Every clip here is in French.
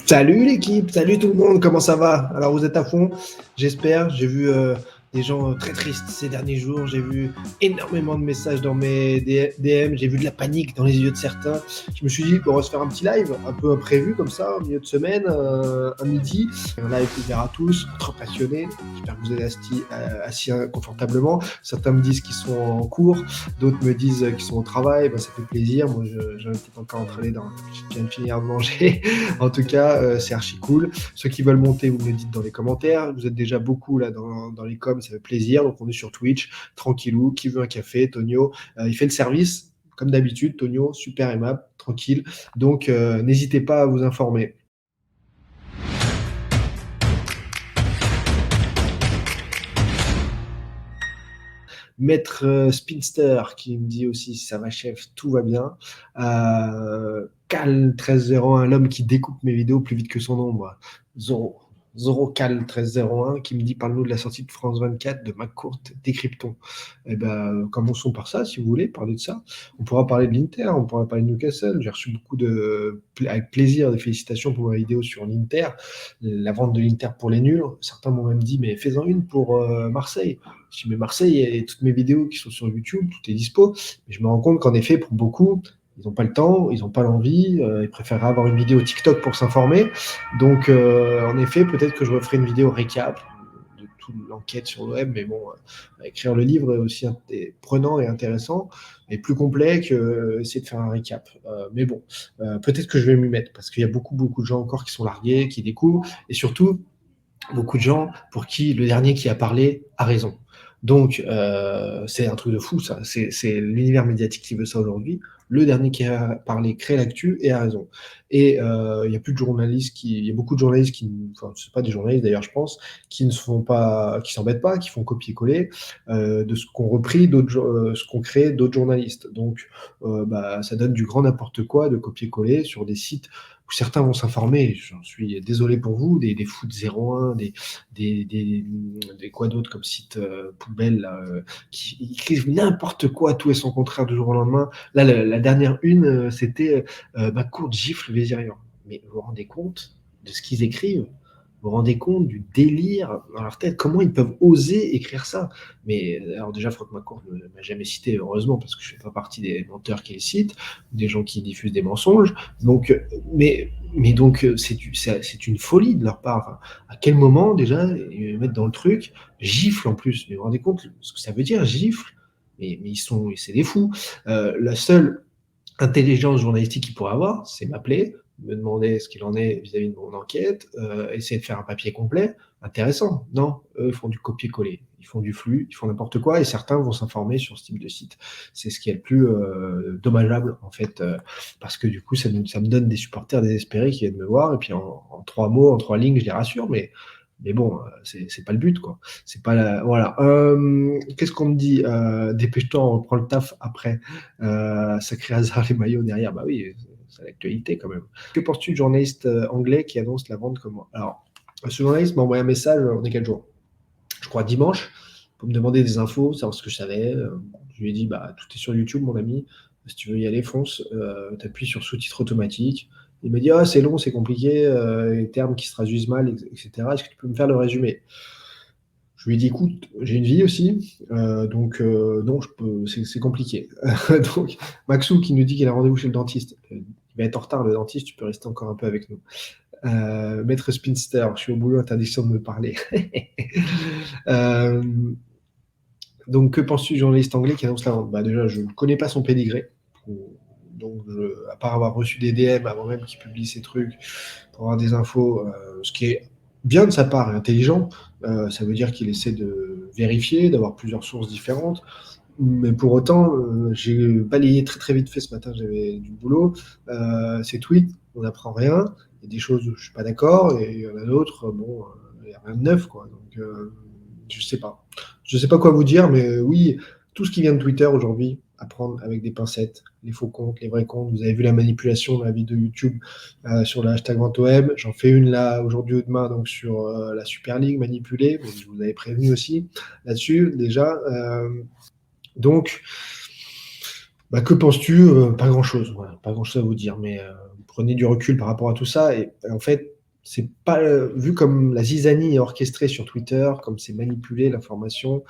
Salut l'équipe, salut tout le monde, comment ça va? Alors vous êtes à fond, j'espère. J'ai vu des gens très tristes ces derniers jours, j'ai vu énormément de messages dans mes DM, j'ai vu de la panique dans les yeux de certains. Je me suis dit qu'on va se faire un petit live, un peu imprévu comme ça, au milieu de semaine, un midi. Un live ouvert à tous, entre passionnés. J'espère que vous êtes assis confortablement. Certains me disent qu'ils sont en cours, d'autres me disent qu'ils sont au travail, ben, ça fait plaisir. Moi j'en ai peut-être encore entraîné dans... Je viens de finir de manger. En tout cas, c'est archi cool. Ceux qui veulent monter, vous me le dites dans les commentaires. Vous êtes déjà beaucoup là dans les coms, ça fait plaisir. Donc on est sur Twitch, tranquillou. Qui veut un café? Tonio, il fait le service, comme d'habitude. Tonio, super aimable, tranquille. Donc n'hésitez pas à vous informer. Maître Spinster qui me dit aussi ça va chef, tout va bien. Cal 1301, l'homme qui découpe mes vidéos plus vite que son ombre. Zoro. Zoro Cal 1301 qui me dit parle-nous de la sortie de France 24 de McCourt, décryptons. Eh ben, commençons par ça, si vous voulez, parler de ça. On pourra parler de l'Inter, on pourra parler de Newcastle. J'ai reçu avec plaisir, des félicitations pour ma vidéo sur l'Inter, la vente de l'Inter pour les nuls. Certains m'ont même dit, mais fais-en une pour Marseille. Je dis, mais Marseille, il y a toutes mes vidéos qui sont sur YouTube, tout est dispo. Mais je me rends compte qu'en effet, pour beaucoup, ils n'ont pas le temps, ils n'ont pas l'envie, ils préfèrent avoir une vidéo TikTok pour s'informer. Donc, en effet, peut-être que je referai une vidéo récap de toute l'enquête sur le web, mais bon, écrire le livre est aussi prenant et intéressant, et plus complet que essayer de faire un récap. Mais bon, peut-être que je vais m'y mettre, parce qu'il y a beaucoup de gens encore qui sont largués, qui découvrent, et surtout, beaucoup de gens pour qui le dernier qui a parlé a raison. Donc, c'est un truc de fou, ça. C'est l'univers médiatique qui veut ça aujourd'hui. Le dernier qui a parlé crée l'actu et a raison. Et il y a plus de journalistes il y a beaucoup de journalistes enfin, c'est pas des journalistes d'ailleurs, je pense, qui ne se font pas, qui s'embêtent pas, qui font copier-coller de ce qu'ont repris ce qu'ont créé d'autres journalistes. Donc, bah, ça donne du grand n'importe quoi de copier-coller sur des sites où certains vont s'informer. J'en suis désolé pour vous, des foot 01, des quoi d'autre comme site poubelle là, qui écrivent n'importe quoi, tout et son contraire du jour au lendemain. Là, la dernière une, c'était ma courte gifle Vézirian. Mais vous vous rendez compte de ce qu'ils écrivent? Vous vous rendez compte du délire dans leur tête? Comment ils peuvent oser écrire ça? Mais alors déjà, Franck McCourt ne m'a jamais cité, heureusement, parce que je ne fais pas partie des menteurs qui le citent, des gens qui diffusent des mensonges. Donc, mais donc, c'est une folie de leur part. Enfin, à quel moment, déjà, ils me mettent dans le truc, gifle en plus. Mais vous vous rendez compte ce que ça veut dire, gifle? Mais c'est des fous. La seule intelligence journalistique qu'il pourrait avoir, c'est m'appeler, me demander ce qu'il en est vis-à-vis de mon enquête, essayer de faire un papier complet, intéressant. Non, eux ils font du copier-coller, ils font du flux, ils font n'importe quoi, et certains vont s'informer sur ce type de site. C'est ce qui est le plus dommageable, en fait, parce que du coup, ça me donne des supporters désespérés qui viennent me voir, et puis en 3 mots, en 3 lignes, je les rassure, mais bon, c'est pas le but, quoi. C'est pas la... Voilà. Qu'est-ce qu'on me dit? Dépêche-toi, on reprend le taf après. Sacré hasard, les maillots derrière. Bah oui, c'est l'actualité quand même. Que penses-tu du journaliste anglais qui annonce la vente comme moi? Alors, ce journaliste m'a envoyé un message, on est quel jour? Je crois dimanche, pour me demander des infos, savoir ce que je savais. Je lui ai dit, bah, tout est sur YouTube, mon ami. Si tu veux y aller, fonce. T'appuies sur sous-titres automatiques. Il m'a dit, ah, c'est long, c'est compliqué, les termes qui se traduisent mal, etc. Est-ce que tu peux me faire le résumé? Je lui ai dit, écoute, j'ai une vie aussi, donc non, c'est compliqué. Donc, Maxou qui nous dit qu'il a rendez-vous chez le dentiste. Il va être en retard, le dentiste, tu peux rester encore un peu avec nous. Maître Spinster, je suis au boulot, interdiction de me parler. Euh, donc, que penses-tu du journaliste anglais qui annonce la vente? Bah, déjà, je ne connais pas son pédigré. Donc, à part avoir reçu des DM avant même qu'il publie ses trucs, pour avoir des infos, ce qui est bien de sa part et intelligent, ça veut dire qu'il essaie de vérifier, d'avoir plusieurs sources différentes. Mais pour autant, j'ai balayé très vite fait ce matin, j'avais du boulot. Ces tweets, on n'apprend rien. Il y a des choses où je suis pas d'accord, et il y en a d'autres, bon, il n'y a rien de neuf, quoi. Donc, je sais pas. Je sais pas quoi vous dire, mais oui, tout ce qui vient de Twitter aujourd'hui, à prendre avec des pincettes, les faux comptes, les vrais comptes. Vous avez vu la manipulation dans la vidéo YouTube sur le hashtag VentoWeb. J'en fais une là aujourd'hui ou demain, donc sur la Super League manipulée. Mais je vous avais prévenu aussi là-dessus déjà. Donc, bah, que penses-tu? Pas grand-chose, voilà, pas grand-chose à vous dire, mais prenez du recul par rapport à tout ça et en fait, c'est pas, vu comme la zizanie est orchestrée sur Twitter, comme c'est manipulé l'information,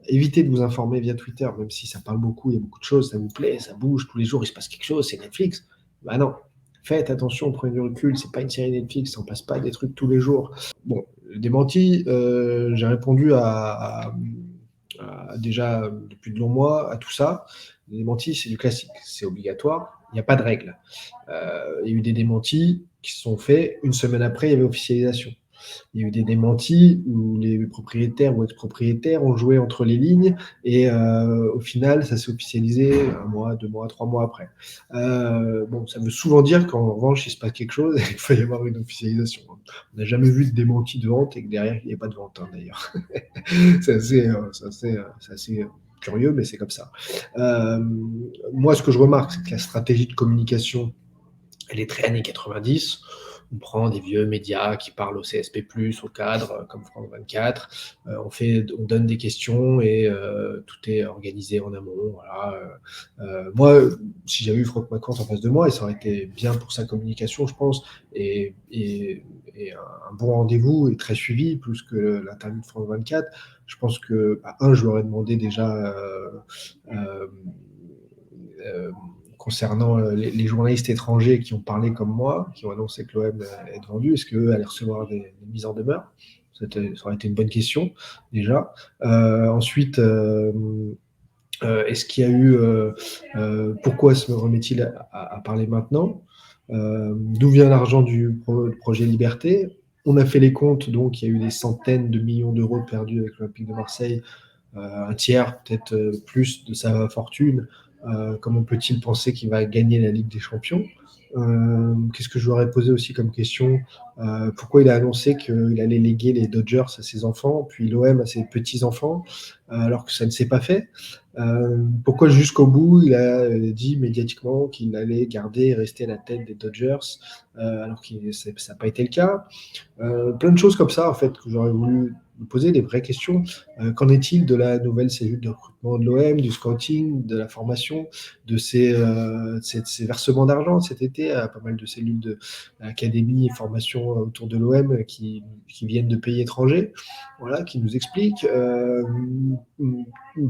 évitez de vous informer via Twitter, même si ça parle beaucoup, il y a beaucoup de choses, ça vous plaît, ça bouge, tous les jours il se passe quelque chose, c'est Netflix. Bah non, faites attention, prenez du recul, c'est pas une série Netflix, on passe pas des trucs tous les jours. Bon, démenti, j'ai répondu déjà depuis de longs mois à tout ça. Les démentis, c'est du classique, c'est obligatoire, il n'y a pas de règle. Il y a eu des démentis qui se sont faits, une semaine après, il y avait officialisation. Il y a eu des démentis où les propriétaires ou ex-propriétaires ont joué entre les lignes et au final, ça s'est officialisé un mois, 2 mois, 3 mois après. Bon, ça veut souvent dire qu'en revanche, il se passe quelque chose et il faut y avoir une officialisation. On n'a jamais vu de démenti de vente et que derrière, il n'y ait pas de vente, hein, d'ailleurs. C'est assez curieux, mais c'est comme ça. Moi, ce que je remarque, c'est que la stratégie de communication, elle est très années 90. On prend des vieux médias qui parlent au CSP+, au cadre, comme France 24. On donne des questions et tout est organisé en amont. Voilà. Moi, si j'avais eu Franck McCourt en face de moi, et ça aurait été bien pour sa communication, je pense, et un bon rendez-vous et très suivi, plus que l'interview de France 24. Je pense que, je lui aurais demandé déjà euh, euh, concernant les journalistes étrangers qui ont parlé comme moi, qui ont annoncé que l'OM est vendu, est-ce qu'eux allaient recevoir des mises en demeure? Ça aurait été une bonne question, déjà. Ensuite, est-ce qu'il y a eu. Pourquoi se remet-il à parler maintenant? D'où vient l'argent du projet Liberté? On a fait les comptes, donc il y a eu des centaines de millions d'euros perdus avec l'Olympique de Marseille, un tiers, peut-être plus de sa fortune. Comment peut-il penser qu'il va gagner la Ligue des Champions? Qu'est-ce que je lui aurais posé aussi comme question? Pourquoi il a annoncé qu'il allait léguer les Dodgers à ses enfants, puis l'OM à ses petits-enfants, alors que ça ne s'est pas fait? Pourquoi jusqu'au bout il a dit médiatiquement qu'il allait garder et rester à la tête des Dodgers, alors que ça n'a pas été le cas? Plein de choses comme ça, en fait, que j'aurais voulu me poser des vraies questions. Qu'en est-il de la nouvelle cellule de recrutement de l'OM, du scouting, de la formation, de ces versements d'argent cet été à pas mal de cellules d'académie et formation autour de l'OM qui viennent de pays étrangers, voilà, qui nous expliquent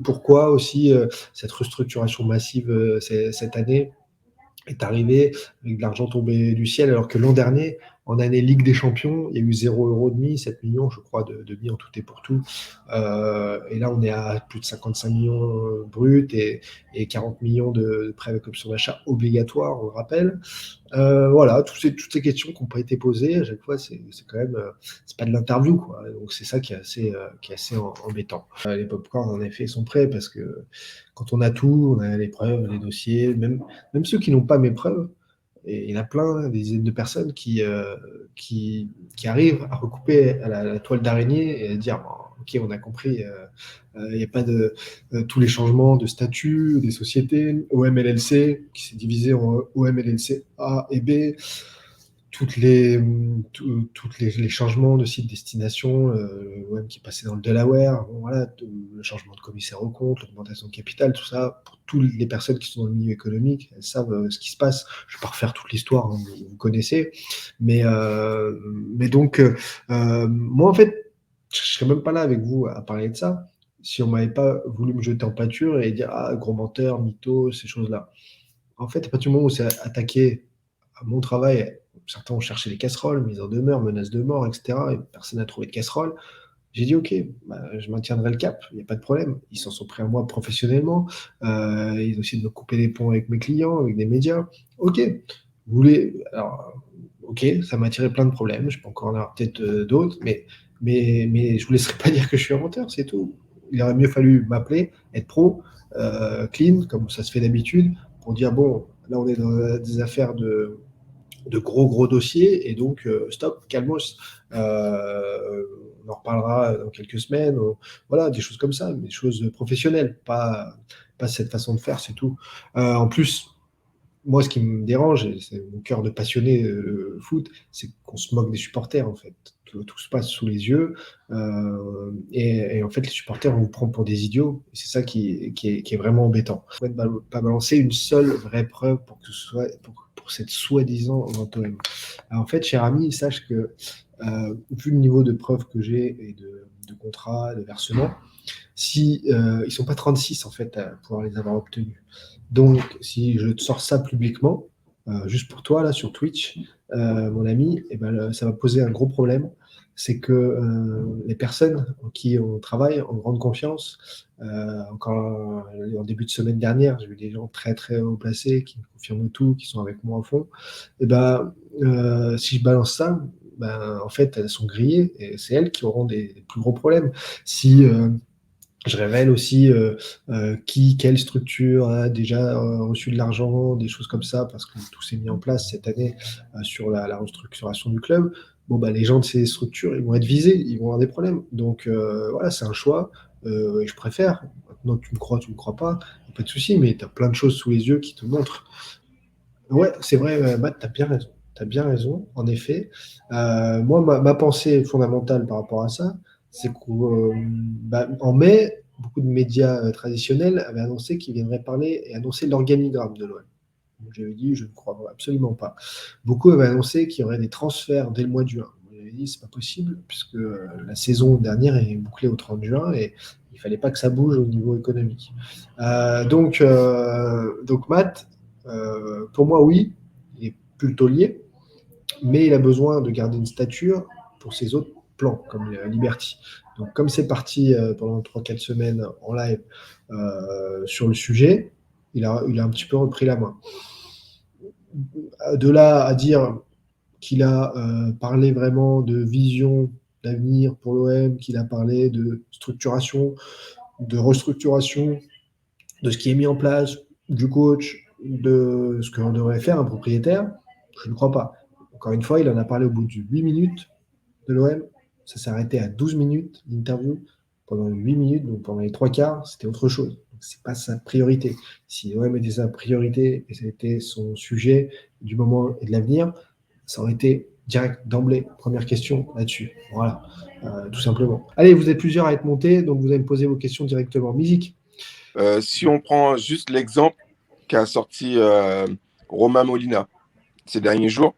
pourquoi aussi cette restructuration massive cette année est arrivé avec de l'argent tombé du ciel, alors que l'an dernier, en année Ligue des Champions, il y a eu 0 € de mis, 7 millions, je crois, de mis en tout et pour tout. Et là, on est à plus de 55 millions bruts et 40 millions de prêts avec option d'achat obligatoire, on le rappelle. Voilà, toutes ces questions qui n'ont pas été posées, à chaque fois, c'est quand même, c'est pas de l'interview, quoi. Donc c'est ça qui est assez embêtant. Les popcorn, en effet, sont prêts parce que quand on a tout, on a les preuves, les dossiers, même ceux qui n'ont pas mes preuves, et il y en a plein, des dizaines de personnes qui arrivent à recouper à la toile d'araignée et à dire bon, ok, on a compris, il n'y a pas de tous les changements de statut des sociétés, OMLLC qui s'est divisé en OMLLC A et B, toutes les changements de site destination, OM qui est passé dans le Delaware, bon, voilà, le changement de commissaire au compte, l'augmentation de capital, tout ça, pour toutes les personnes qui sont dans le milieu économique, elles savent ce qui se passe. Je ne vais pas refaire toute l'histoire, hein, vous connaissez, mais donc, moi en fait, je ne serais même pas là avec vous à parler de ça si on m'avait pas voulu me jeter en pâture et dire ah gros menteur, mytho, ces choses-là. En fait, à partir du moment où c'est attaqué à mon travail, certains ont cherché les casseroles, mise en demeure, menaces de mort, etc. Et personne n'a trouvé de casserole. J'ai dit ok, je maintiendrai le cap, il n'y a pas de problème. Ils s'en sont pris à moi professionnellement. Ils ont essayé de me couper les ponts avec mes clients, avec des médias. Ok, vous voulez. Alors, ok, ça m'a attiré plein de problèmes. Je peux encore en avoir peut-être d'autres, mais je ne vous laisserai pas dire que je suis un menteur, c'est tout. Il aurait mieux fallu m'appeler, être pro, clean, comme ça se fait d'habitude, pour dire bon, là on est dans des affaires de gros dossiers et donc stop, calmos. On en reparlera dans quelques semaines. Voilà, des choses comme ça, des choses professionnelles, pas cette façon de faire, c'est tout. En plus, moi, ce qui me dérange, et c'est mon cœur de passionné foot, c'est qu'on se moque des supporters, en fait. Tout se passe sous les yeux. Et en fait, les supporters, on vous prend pour des idiots. Et c'est ça qui est vraiment embêtant. Il ne faut pas balancer une seule vraie preuve pour pour cette soi-disant vente OM. Alors, en fait, cher ami, sache que vu le niveau de preuves que j'ai et de contrats, de versements, si ils sont pas 36 en fait à pouvoir les avoir obtenus. Donc, si je te sors ça publiquement, juste pour toi là sur Twitch, mon ami, eh ben, ça va poser un gros problème. C'est que les personnes en qui on travaille en grande confiance, encore en début de semaine dernière, j'ai vu des gens très très haut placés qui me confirment tout, qui sont avec moi à fond. Et ben, si je balance ça, ben, en fait, elles sont grillées et c'est elles qui auront des plus gros problèmes. Si je révèle aussi quelle structure a déjà reçu de l'argent, des choses comme ça, parce que tout s'est mis en place cette année sur la restructuration du club. Bon, bah, les gens de ces structures, ils vont être visés, ils vont avoir des problèmes. Donc voilà, c'est un choix. Et je préfère. Maintenant, tu me crois pas, y a pas de souci, mais tu as plein de choses sous les yeux qui te montrent. Ouais, c'est vrai, Matt, tu as bien raison. Tu as bien raison, en effet. Moi, ma pensée fondamentale par rapport à ça, c'est qu'en mai, beaucoup de médias traditionnels avaient annoncé qu'ils viendraient parler et annoncer l'organigramme de l'OM. J'avais dit, je ne crois absolument pas. Beaucoup avaient annoncé qu'il y aurait des transferts dès le mois de juin. J'avais dit, c'est pas possible, puisque la saison dernière est bouclée au 30 juin et il fallait pas que ça bouge au niveau économique. Donc Matt, pour moi, oui, il est plutôt lié, mais il a besoin de garder une stature pour ses autres plans, comme Liberty. Donc, comme c'est parti pendant 3-4 semaines en live sur le sujet, il a un petit peu repris la main. De là à dire qu'il a parlé vraiment de vision d'avenir pour l'OM, qu'il a parlé de structuration, de restructuration, de ce qui est mis en place, du coach, de ce qu'on devrait faire un propriétaire, je ne crois pas. Encore une fois, il en a parlé au bout de 8 minutes de l'OM. Ça s'est arrêté à 12 minutes d'interview. Pendant 8 minutes, donc pendant les 3 quarts, c'était autre chose. Ce n'est pas sa priorité. Si l'OM était sa priorité et c'était son sujet du moment et de l'avenir, ça aurait été direct d'emblée. Première question là-dessus. Voilà, tout simplement. Allez, vous êtes plusieurs à être montés, donc vous allez me poser vos questions directement. Musique. Si on prend juste l'exemple qu'a sorti Romain Molina ces derniers jours,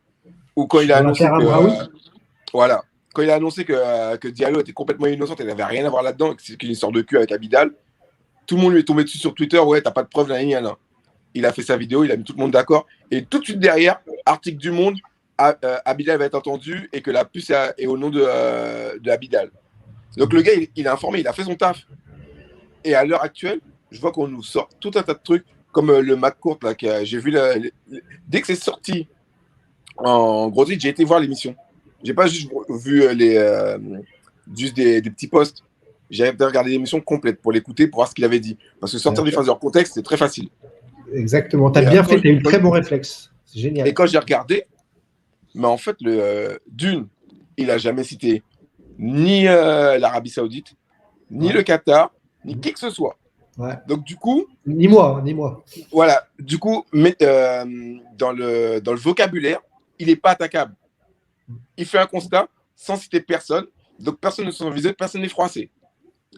ou quand il a Dans annoncé l'affaire que Amraoui. voilà, quand il a annoncé que Diallo était complètement innocente, il n'avait rien à voir là-dedans, que c'est qu'il sort de cul avec Abidal, tout le monde lui est tombé dessus sur Twitter, ouais, t'as pas de preuves, là. Il a fait sa vidéo, il a mis tout le monde d'accord, et tout de suite derrière, article du Monde, Abidal va être entendu et que la puce est au nom de Abidal. Donc le gars, il est informé, il a fait son taf. Et à l'heure actuelle, je vois qu'on nous sort tout un tas de trucs, comme le McCourt, là, j'ai vu, dès que c'est sorti en gros titre, j'ai été voir l'émission. J'ai pas juste vu juste des petits posts. J'ai regardé l'émission complète pour l'écouter, pour voir ce qu'il avait dit. Parce que sortir du hors contexte, c'est très facile. Exactement. Tu as bien fait, tu as eu le très bon réflexe. C'est génial. Et quand j'ai regardé, mais en fait, d'une, il a jamais cité ni l'Arabie Saoudite, ni le Qatar, ni qui que ce soit. Ouais. Donc du coup, ni moi. Voilà, du coup, dans le vocabulaire, il n'est pas attaquable. Il fait un constat sans citer personne, donc personne ne se sent visé, personne n'est froissé.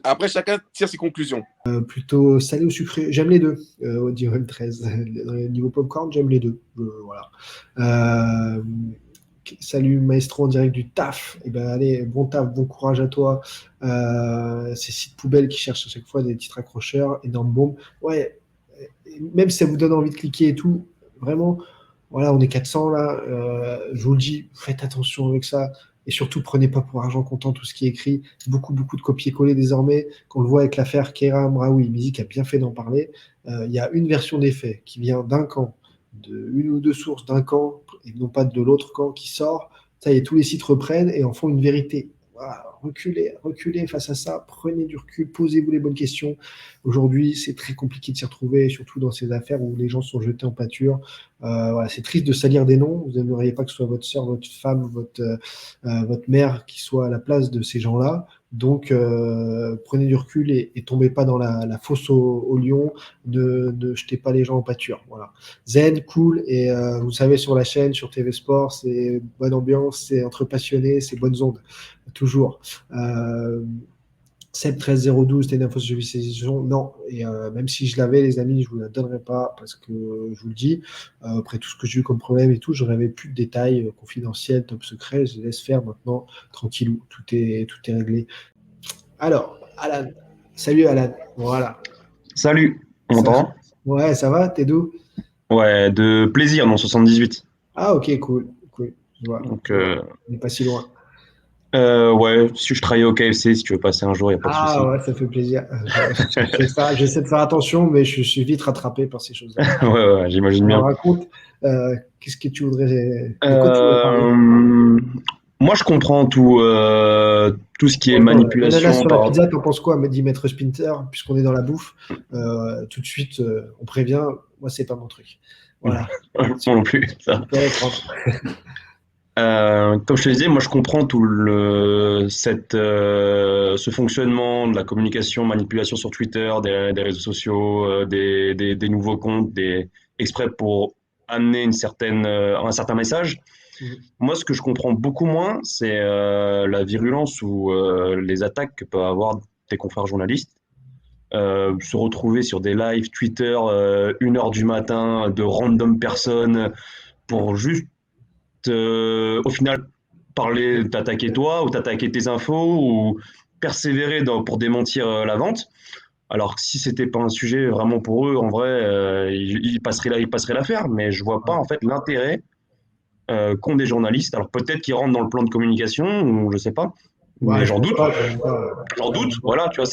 Après, chacun tire ses conclusions. Plutôt salé ou sucré, j'aime les deux. Au Diorem 13, niveau popcorn, j'aime les deux. Voilà. Salut maestro en direct du taf. Eh ben allez, bon taf, bon courage à toi. Ces sites poubelles qui cherchent à chaque fois des titres accrocheurs, énorme bombe. Ouais, même si ça vous donne envie de cliquer et tout, vraiment, voilà, on est 400 là. Je vous le dis, faites attention avec ça. Et surtout, prenez pas pour argent comptant tout ce qui est écrit. Beaucoup de copier-coller désormais. Qu'on le voit avec l'affaire Keira Amraoui, Musique a bien fait d'en parler. Il y a une version des faits qui vient d'un camp, de une ou deux sources d'un camp, et non pas de l'autre camp qui sort. Ça y est, tous les sites reprennent et en font une vérité. Voilà, reculez face à ça, prenez du recul, posez-vous les bonnes questions. Aujourd'hui, c'est très compliqué de s'y retrouver, surtout dans ces affaires où les gens sont jetés en pâture. Voilà, c'est triste de salir des noms. Vous n'aimeriez pas que ce soit votre soeur, votre femme, votre mère qui soit à la place de ces gens-là. Donc, prenez du recul et tombez pas dans la fosse au lion. Ne jetez pas les gens en pâture. Voilà. Zen, cool. Et vous savez, sur la chaîne, sur TV Sport, c'est bonne ambiance, c'est entre passionnés, c'est bonnes ondes. Toujours. Seb 13012, c'était une info sur civilisation. Non, et même si je l'avais, les amis, je vous la donnerai pas parce que je vous le dis, après tout ce que j'ai eu comme problème et tout, je n'avais plus de détails confidentiels, top secret. Je les laisse faire maintenant, tranquillou, tout est réglé. Alors, Alan, salut Alan, voilà. Salut, on Ça, m'entend? ouais, ça va, t'es d'où? Ouais, de plaisir dans 78. Ah, ok, cool, cool. Donc, Je vois. On n'est pas si loin. ouais, si je travaillais au KFC, si tu veux passer un jour, il n'y a pas de Ah souci. ouais, ça fait plaisir. J'essaie de faire attention, mais je suis vite rattrapé par ces choses-là. Ouais, ouais, j'imagine Alors bien. raconte, qu'est-ce que tu voudrais, de quoi tu voudrais parler? Euh, Moi, je comprends tout ce qui est Bon, attends, l'ananas manipulation sur la par. pizza, t'en penses quoi, me dit Maître Spinter, puisqu'on est dans la bouffe, tout de suite, on prévient, moi c'est pas mon truc. Voilà, Moi non plus. Ça. tu peux reprendre. Comme je te disais, moi, je comprends ce fonctionnement de la communication, manipulation sur Twitter, des réseaux sociaux, des nouveaux comptes, exprès pour amener un certain message. Mhm. Moi, ce que je comprends beaucoup moins, c'est la virulence ou les attaques que peuvent avoir des confrères journalistes. Se retrouver sur des lives Twitter 1 heure du matin de random personnes pour juste, au final, t'attaquer toi ou t'attaquer tes infos ou persévérer pour démentir la vente. Alors que si c'était pas un sujet vraiment pour eux, en vrai, ils passeraient l'affaire. Mais je vois pas en fait l'intérêt qu'ont des journalistes. Alors peut-être qu'ils rentrent dans le plan de communication, ou je sais pas, mais Ouais, je pense pas quand même pas. j'en Quand doute, même pas. voilà, tu vois,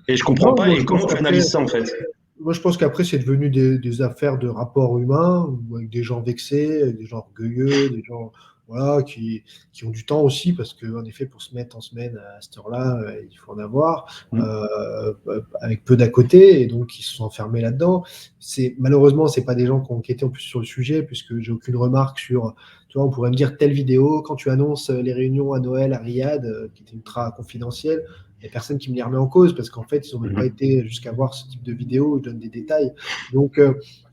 et je comprends Non, pas, moi et je pense comment tu qu'après, analyses ça en fait? moi, je pense qu'après, c'est devenu des affaires de rapports humains, ou avec des gens vexés, avec des gens orgueilleux, des gens voilà, qui ont du temps aussi, parce qu'en effet, pour se mettre en semaine à cette heure-là, il faut en avoir, Hmm. avec peu d'à côté, et donc ils se sont enfermés là-dedans. Malheureusement, c'est pas des gens qui ont enquêté en plus sur le sujet, puisque j'ai aucune remarque sur, tu vois, on pourrait me dire telle vidéo, quand tu annonces les réunions à Noël à Riyad, qui étaient ultra confidentielles, il n'y a personne qui me les remet en cause parce qu'en fait, ils n'ont même pas Mhm. été jusqu'à voir ce type de vidéo où je donne des détails. Donc,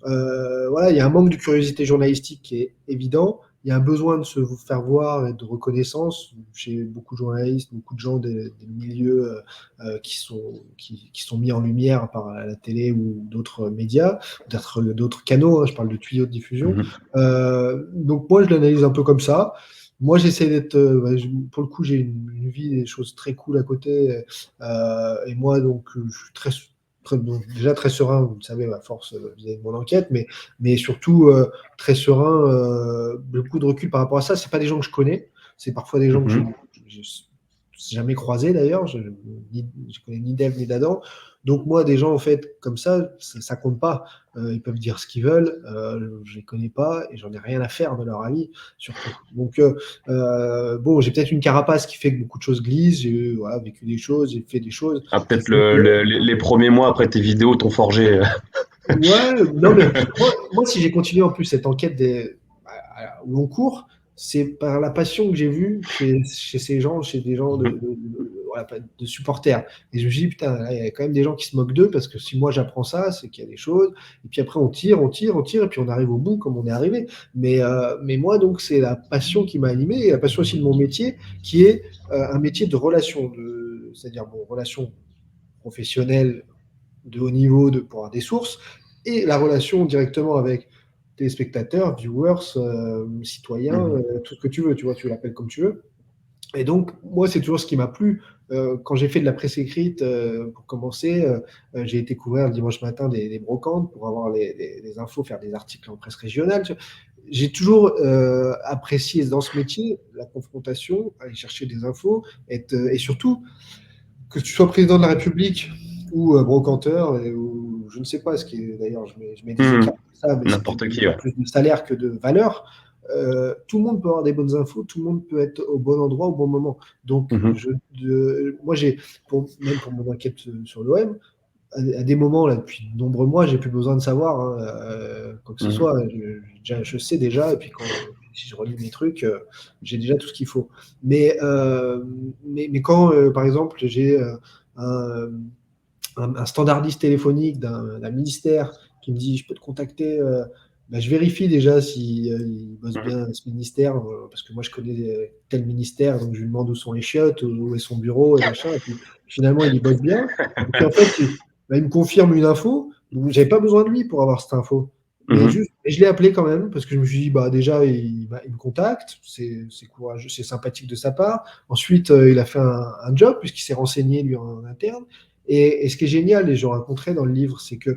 voilà, il y a un manque de curiosité journalistique qui est évident. Il y a un besoin de se faire voir et de reconnaissance chez beaucoup de journalistes, beaucoup de gens des milieux qui sont mis en lumière par la télé ou d'autres médias, d'autres canaux. Hein, je parle de tuyaux de diffusion. Mhm. Donc, moi, je l'analyse un peu comme ça. Moi, j'essaie d'être, pour le coup, j'ai une vie, des choses très cool à côté. Et moi, donc, je suis donc, déjà très serein, vous le savez, à force vis-à-vis de mon enquête, mais surtout très serein, beaucoup de recul par rapport à ça. C'est pas des gens que je connais, c'est parfois des gens que Mhm. j'ai jamais croisés d'ailleurs. Je connais ni d'Ève ni d'Adam. Donc moi, des gens en fait comme ça compte pas. Ils peuvent dire ce qu'ils veulent. Je les connais pas et j'en ai rien à faire de leur avis surtout. Donc bon, j'ai peut-être une carapace qui fait que beaucoup de choses glissent. J'ai voilà, vécu des choses, j'ai fait des choses Ah, qui peut-être font que les premiers mois après tes vidéos t'ont forgé. ouais, non, mais moi, si j'ai continué en plus cette enquête au long cours, c'est par la passion que j'ai vue chez ces gens, chez des gens Mhm. voilà, de supporters. Et je me suis dit, putain, là, il y a quand même des gens qui se moquent d'eux parce que si moi j'apprends ça, c'est qu'il y a des choses. Et puis après, on tire, on tire, on tire, et puis on arrive au bout comme on est arrivé. Mais moi, donc, c'est la passion qui m'a animé et la passion aussi de mon métier qui est un métier de relation, c'est-à-dire, bon, relation professionnelle de haut niveau pour avoir des sources, et la relation directement avec téléspectateurs, viewers, citoyens, Mhm. tout ce que tu veux, tu vois, tu l'appelles comme tu veux. Et donc, moi, c'est toujours ce qui m'a plu. Quand j'ai fait de la presse écrite, pour commencer, j'ai été couvrir le dimanche matin des brocantes pour avoir les infos, faire des articles en presse régionale. J'ai toujours apprécié dans ce métier la confrontation, aller chercher des infos, et surtout que tu sois président de la République ou brocanteur, ou je ne sais pas, ce qui est d'ailleurs, je mets des écarts Mhm. pour ça, mais c'est N'importe qui, ouais. plus de salaire que de valeur. Tout le monde peut avoir des bonnes infos, tout le monde peut être au bon endroit au bon moment. Donc, Mhm. moi, même pour mon enquête sur l'OM, à des moments, là, depuis de nombreux mois, j'ai plus besoin de savoir hein, quoi que ce Mhm. soit. Je sais déjà, et puis si je relis mes trucs, j'ai déjà tout ce qu'il faut. Mais quand, par exemple, j'ai un, un standardiste téléphonique d'un ministère qui me dit, je peux te contacter je vérifie déjà si il bosse Mhm. bien à ce ministère, parce que moi je connais tel ministère, donc je lui demande où sont les chiottes, où est son bureau et machin. Et puis finalement, il y bosse bien. Et puis en fait, il me confirme une info. Donc j'avais pas besoin de lui pour avoir cette info. Mais Mhm. juste, et je l'ai appelé quand même parce que je me suis dit, bah déjà, il me contacte, c'est courageux, c'est sympathique de sa part. Ensuite, il a fait un job puisqu'il s'est renseigné lui en interne. Et ce qui est génial, et je raconterai dans le livre, c'est que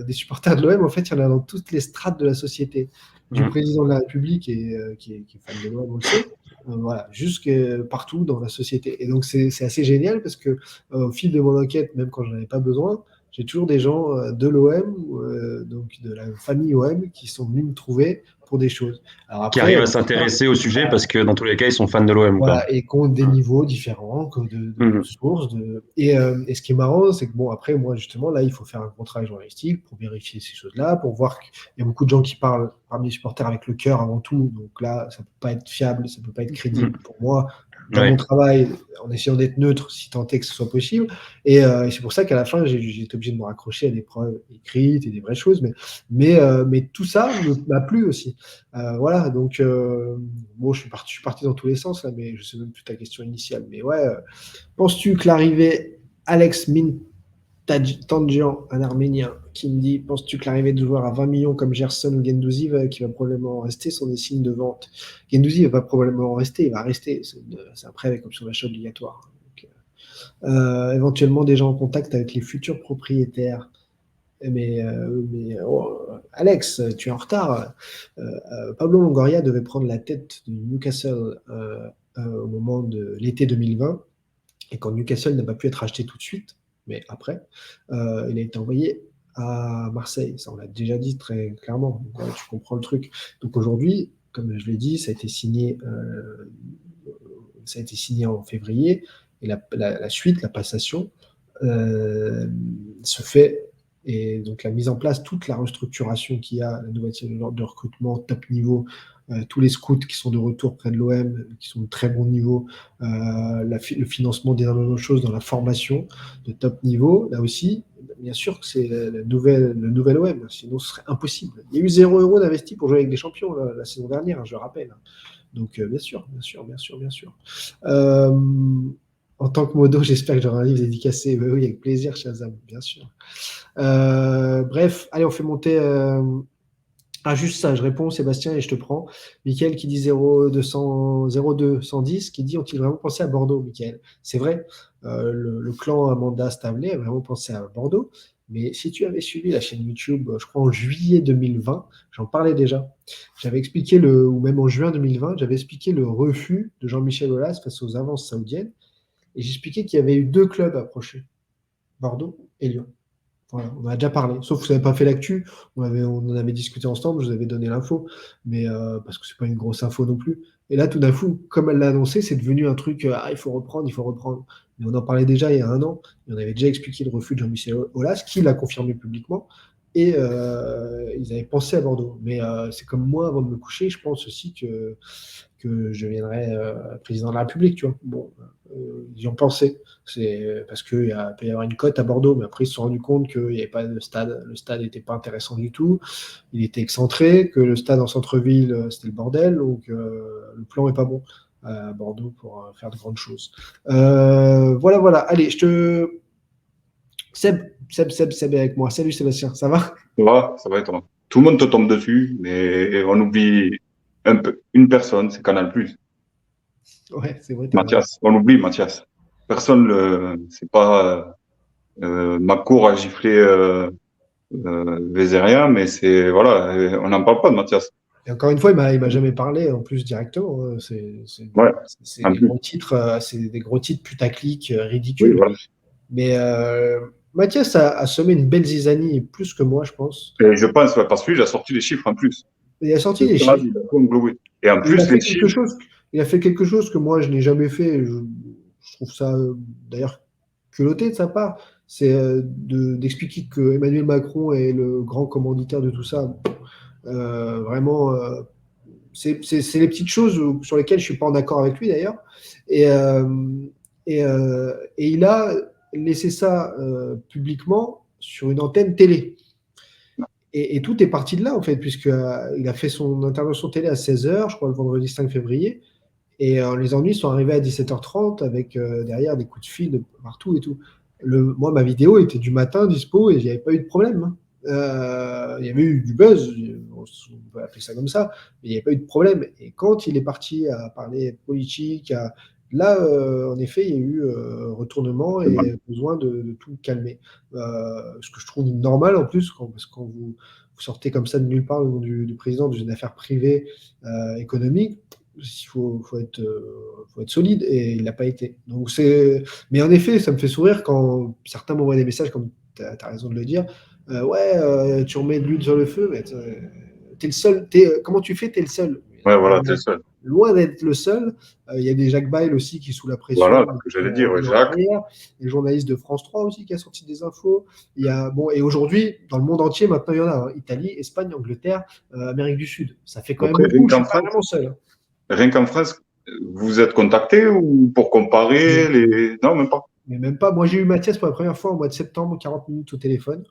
des supporters de l'OM, en fait, il y en a dans toutes les strates de la société, du Mhm. président de la République qui est fan de l'OM, on le sait, voilà, jusque partout dans la société. Et donc, c'est assez génial parce que au fil de mon enquête, même quand je n'en avais pas besoin, j'ai toujours des gens de l'OM, donc de la famille OM, qui sont venus me trouver pour des choses. Alors Qui après, arrivent à s'intéresser au sujet parce que dans tous les cas, ils sont fans de l'OM, quoi. voilà, et qui ont des niveaux différents que de Mhm. sources. Et ce qui est marrant, c'est que bon, après, moi, justement, là, il faut faire un gros travail journalistique pour vérifier ces choses-là, pour voir qu'il y a beaucoup de gens qui parlent parmi les supporters avec le cœur avant tout. Donc là, ça peut pas être fiable, ça peut pas être crédible Mhm. pour moi. Dans mon Ouais. travail, en essayant d'être neutre, si tant est que ce soit possible. Et c'est pour ça qu'à la fin, j'ai été obligé de me raccrocher à des preuves écrites et des vraies choses. Mais tout ça m'a plu aussi. Voilà, donc bon, je suis parti dans tous les sens là, mais je sais même plus ta question initiale. Mais ouais, penses-tu que l'arrivée Alex Mintangian, un Arménien, qui me dit, penses-tu que l'arrivée de joueurs à 20 millions comme Gerson ou Guendouzi, qui va probablement rester, sont des signes de vente? Guendouzi va pas probablement rester, il va rester. C'est un prêt avec option d'achat obligatoire. Donc, éventuellement déjà en contact avec les futurs propriétaires. Mais Alex, tu es en retard. Pablo Longoria devait prendre la tête du Newcastle au moment de l'été 2020. Et quand Newcastle n'a pas pu être acheté tout de suite, mais après, il a été envoyé à Marseille. Ça, on l'a déjà dit très clairement. Donc, voilà, tu comprends le truc. Donc aujourd'hui, comme je l'ai dit, ça a été signé en février. Et la suite, la passation, euh, se fait. Et donc la mise en place, toute la restructuration qu'il y a, la nouvelle de recrutement top niveau, tous les scouts qui sont de retour près de l'OM, qui sont de très bon niveau, le financement d'énormément de choses dans la formation de top niveau, là aussi, bien sûr que c'est le nouvel OM, sinon ce serait impossible. Il y a eu 0 € d'investi pour jouer avec des champions la saison dernière, hein, je le rappelle. Donc bien sûr, bien sûr, bien sûr, bien sûr. Euh, En tant que modo, j'espère que j'aurai un livre dédicacé. Oui, oui, avec plaisir, Shazam, bien sûr. Bref, allez, on fait monter. Ah, juste ça, je réponds, Sébastien, et je te prends. Mickaël qui dit 0200, 02 110, qui dit ont-ils vraiment pensé à Bordeaux, Mickaël? C'est vrai, le clan Amanda Stanley a vraiment pensé à Bordeaux. Mais si tu avais suivi la chaîne YouTube, je crois en juillet 2020, j'en parlais déjà. J'avais expliqué ou même en juin 2020, j'avais expliqué le refus de Jean-Michel Aulas face aux avances saoudiennes. Et j'expliquais qu'il y avait eu deux clubs approchés, Bordeaux et Lyon. Voilà, on en a déjà parlé. Sauf que ça n'avait pas fait l'actu. On en avait discuté ensemble, je vous avais donné l'info. Mais parce que c'est pas une grosse info non plus. Et là, tout d'un coup, comme elle l'a annoncé, c'est devenu un truc, il faut reprendre, il faut reprendre. Mais on en parlait déjà il y a un an. Et on avait déjà expliqué le refus de Jean-Michel Aulas, qui l'a confirmé publiquement. Et ils avaient pensé à Bordeaux. Mais c'est comme moi, avant de me coucher, je pense aussi que je viendrai président de la République, tu vois. Bon, ils y ont pensé. C'est parce qu'il peut y avoir une cote à Bordeaux, mais après ils se sont rendus compte qu'il n'y avait pas de stade. Le stade n'était pas intéressant du tout. Il était excentré, que le stade en centre-ville, c'était le bordel. Donc le plan n'est pas bon à Bordeaux pour faire de grandes choses. Voilà, voilà. Allez, Seb est avec moi. Salut Sébastien, ça va? Ça va être. Tout le monde te tombe dessus, mais on oublie un peu une personne, c'est Canal+. Ouais, c'est vrai, t'as raison. Mathias, on oublie Mathias. Personne c'est pas Macour a giflé Vézérien, mais c'est voilà, on n'en parle pas de Mathias. Et encore une fois, il m'a jamais parlé en plus directement, hein. Ouais, C'est en des plus. gros titres, c'est des gros titres putaclic, Oui, ridicules. voilà. Mais Mathias a semé une belle zizanie, plus que moi, je pense. Et je pense, ouais, parce qu'il a sorti les chiffres en plus. Il a sorti Le des stade, chiffres. il a tout englobé. Et en Et il a plus, fait les quelque chiffres, chose. Il a fait quelque chose que moi je n'ai jamais fait. Je trouve ça d'ailleurs culotté de sa part. C'est d'expliquer que Emmanuel Macron est le grand commanditaire de tout ça. Vraiment, c'est les petites choses sur lesquelles je suis pas en accord avec lui d'ailleurs. Et, et il a laissé ça publiquement sur une antenne télé. Et tout est parti de là, en fait, puisqu'il a fait son intervention télé à 16h, je crois, le vendredi 5 février. Et les ennuis sont arrivés à 17h30 avec derrière des coups de fil de partout et tout. Moi, ma vidéo était du matin dispo et il n'y avait pas eu de problème. Hein. Il y avait eu du buzz, on peut appeler ça comme ça, mais il n'y avait pas eu de problème. Et quand il est parti à parler politique, là, en effet, il y a eu retournement et besoin de tout calmer. Ce que je trouve normal en plus, parce que quand vous sortez comme ça de nulle part le nom du président d'une affaire privée économique, faut être solide et il l'a pas été. Donc mais en effet, ça me fait sourire quand certains m'envoient des messages, comme tu as raison de le dire. Tu remets de l'huile sur le feu, mais t'es le seul. Comment tu fais? T'es le seul. Ouais, voilà, c'est ça. Loin d'être le seul. Il y a des Jacques Bail aussi qui, sous la pression, Voilà, que j'allais dire, Jacques. Les journalistes de France 3 aussi qui a sorti des infos. Et aujourd'hui, dans le monde entier, maintenant, il y en a. Hein. Italie, Espagne, Angleterre, Amérique du Sud. Ça fait quand même beaucoup. Je suis pas vraiment seul. Hein. Rien qu'en France, vous êtes contacté ou pour comparer les... Non, même pas. Mais même pas. Moi, j'ai eu Mathias pour la première fois au mois de septembre, 40 minutes au téléphone.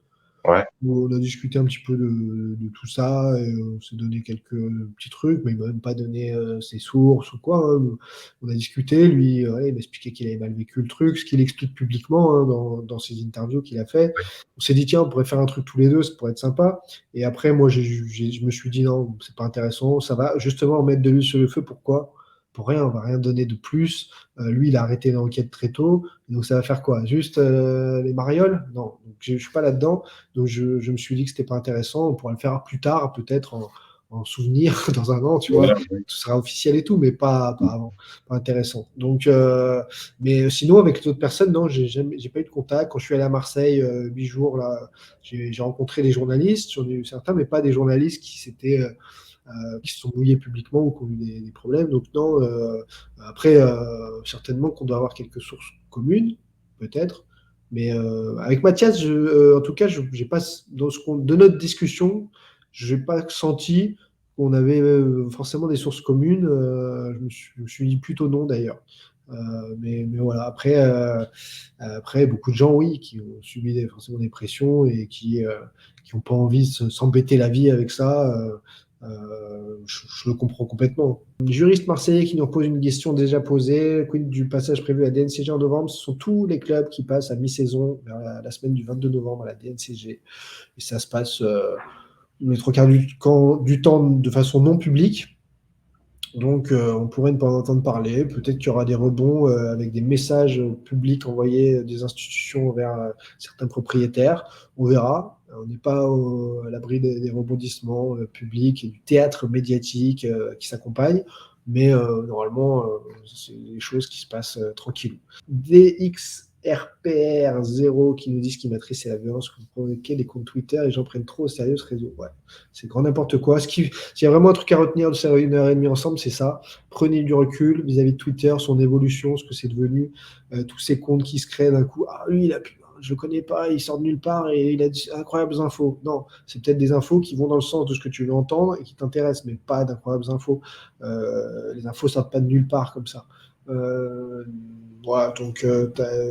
Ouais. On a discuté un petit peu de tout ça, et on s'est donné quelques petits trucs, mais il m'a même pas donné ses sources ou quoi. Hein. On a discuté, lui, il m'expliquait qu'il avait mal vécu le truc, ce qu'il explique publiquement hein, dans ses interviews qu'il a fait. On s'est dit, tiens, on pourrait faire un truc tous les deux, ça pourrait être sympa. Et après, moi, je me suis dit, non, c'est pas intéressant, ça va justement mettre de l'huile sur le feu. Pourquoi? Pour rien, on va rien donner de plus. Lui, il a arrêté l'enquête très tôt. Donc, ça va faire quoi? Juste les marioles? Non, donc, je suis pas là-dedans. Donc, je me suis dit que c'était pas intéressant. On pourra le faire plus tard, peut-être en souvenir dans un an, tu vois. Tout sera officiel et tout, mais pas avant. Pas intéressant. Donc, mais sinon, avec les autres personnes, non, j'ai pas eu de contact. Quand je suis allé à Marseille, 8 jours, là, j'ai rencontré des journalistes. J'en ai eu certains, mais pas des journalistes qui se sont mouillés publiquement ou qui ont eu des problèmes. Donc non, après, certainement qu'on doit avoir quelques sources communes, peut-être. Mais avec Mathias, en tout cas, j'ai pas, de notre discussion, je n'ai pas senti qu'on avait forcément des sources communes. Je me suis dit plutôt non d'ailleurs. Mais voilà, après, beaucoup de gens, oui, qui ont subi forcément des pressions et qui n'ont pas envie de s'embêter la vie avec ça. Je le comprends complètement. Le juriste marseillais qui nous pose une question déjà posée, quid du passage prévu à DNCG en novembre, ce sont tous les clubs qui passent à mi-saison, vers la semaine du 22 novembre à la DNCG. Et ça se passe les trois quarts du temps de façon non publique. Donc, on pourrait ne pas en entendre parler. Peut-être qu'il y aura des rebonds avec des messages publics envoyés des institutions vers certains propriétaires. On verra. On n'est pas à l'abri des rebondissements publics et du théâtre médiatique qui s'accompagne. Mais normalement, c'est des choses qui se passent tranquillement. DXRPR0 qui nous dit ce qui matrice et la violence que vous provoquez des comptes Twitter, les gens prennent trop au sérieux ce réseau. Ouais, c'est grand n'importe quoi. S'il y a vraiment un truc à retenir de ces 1h30 ensemble, c'est ça. Prenez du recul vis-à-vis de Twitter, son évolution, ce que c'est devenu, tous ces comptes qui se créent d'un coup. Ah, lui, je le connais pas, il sort de nulle part et il a d'incroyables infos. Non, c'est peut-être des infos qui vont dans le sens de ce que tu veux entendre et qui t'intéressent, mais pas d'incroyables infos. Les infos sortent pas de nulle part comme ça. Voilà, donc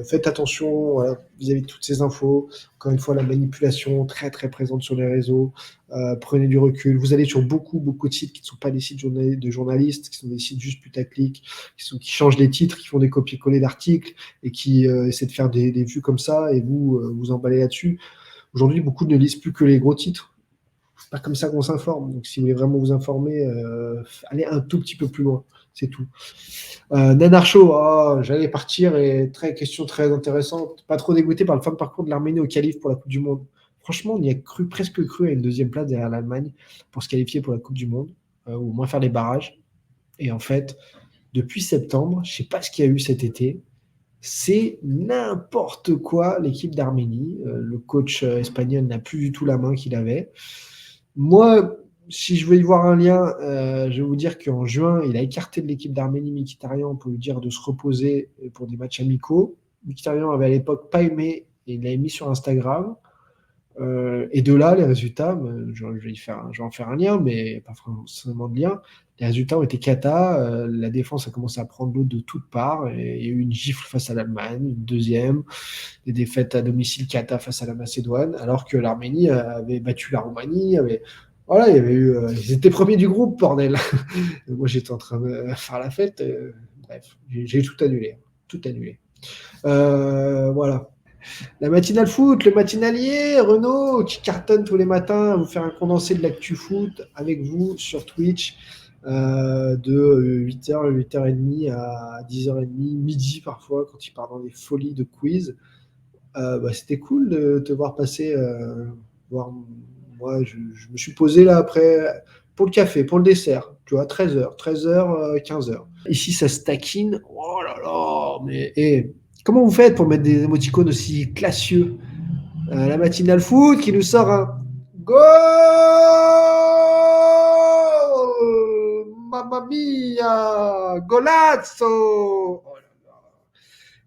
faites attention vis-à-vis de toutes ces infos. Encore une fois, la manipulation très très présente sur les réseaux. Prenez du recul. Vous allez sur beaucoup de sites qui ne sont pas des sites de journalistes, qui sont des sites juste putaclic, qui changent les titres, qui font des copier-coller d'articles et qui essaient de faire des vues comme ça et vous emballez là-dessus. Aujourd'hui, beaucoup ne lisent plus que les gros titres. C'est pas comme ça qu'on s'informe. Donc, si vous voulez vraiment vous informer, allez un tout petit peu plus loin. C'est tout. Nanarcho, j'allais partir et question très intéressante. Pas trop dégoûté par le fin de parcours de l'Arménie au qualif pour la Coupe du Monde. Franchement, on y a presque cru à une deuxième place derrière l'Allemagne pour se qualifier pour la Coupe du Monde, ou au moins faire les barrages. Et en fait, depuis septembre, je ne sais pas ce qu'il y a eu cet été. C'est n'importe quoi l'équipe d'Arménie. Le coach espagnol n'a plus du tout la main qu'il avait. Moi, si je veux y voir un lien, je vais vous dire qu'en juin, il a écarté de l'équipe d'Arménie Mkhitaryan pour lui dire de se reposer pour des matchs amicaux. Mkhitaryan avait à l'époque pas aimé et il l'avait mis sur Instagram. Et de là, les résultats, je vais en faire un lien, mais pas forcément de lien. Les résultats ont été cata. La défense a commencé à prendre l'eau de toutes parts. Et il y a eu une gifle face à l'Allemagne, une deuxième, des défaites à domicile cata face à la Macédoine, alors que l'Arménie avait battu la Roumanie. Voilà, il y avait eu, ils étaient premiers du groupe, bordel. Moi, j'étais en train de faire la fête. Bref, j'ai tout annulé. Tout annulé. Voilà. La matinale foot, le matinalier, Renaud, qui cartonne tous les matins à vous faire un condensé de l'actu foot avec vous sur Twitch de 8h, 8h30 à 10h30, midi parfois, quand il part dans des folies de quiz. C'était cool de te voir passer. Moi, je me suis posé là après pour le café, pour le dessert, tu vois, 13h, 15h. Ici, ça se taquine. Oh là là, mais comment vous faites pour mettre des émoticônes aussi classieux? La matinale foot qui nous sort un goal! Mamma mia! Golazzo! Oh là là.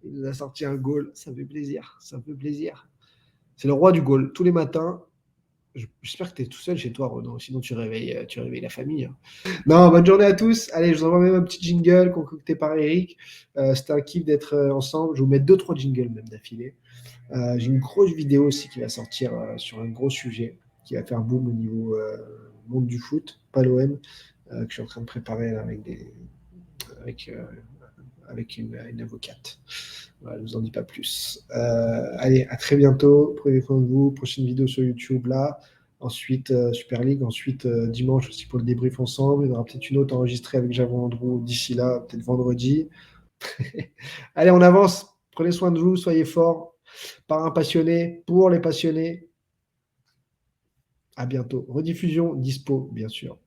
Il nous a sorti un goal. Ça me fait plaisir. Ça me fait plaisir. C'est le roi du goal. Tous les matins. J'espère que tu es tout seul chez toi, Renaud. Sinon, tu réveilles la famille. Non, bonne journée à tous. Allez, je vous envoie même un petit jingle concocté par Eric. C'était un kiff d'être ensemble. Je vais vous mettre 2-3 jingles même d'affilée. J'ai une grosse vidéo aussi qui va sortir sur un gros sujet qui va faire boom au niveau monde du foot, pas l'OM, que je suis en train de préparer là, avec une avocate. Voilà, je ne vous en dis pas plus. Allez, à très bientôt. Prenez soin de vous. Prochaine vidéo sur YouTube là. Ensuite, Super League. Ensuite, dimanche aussi pour le débrief ensemble. Il y en aura peut-être une autre enregistrée avec Javon Andrew d'ici là, peut-être vendredi. Allez, on avance. Prenez soin de vous. Soyez forts. Par un passionné, pour les passionnés. À bientôt. Rediffusion, dispo, bien sûr.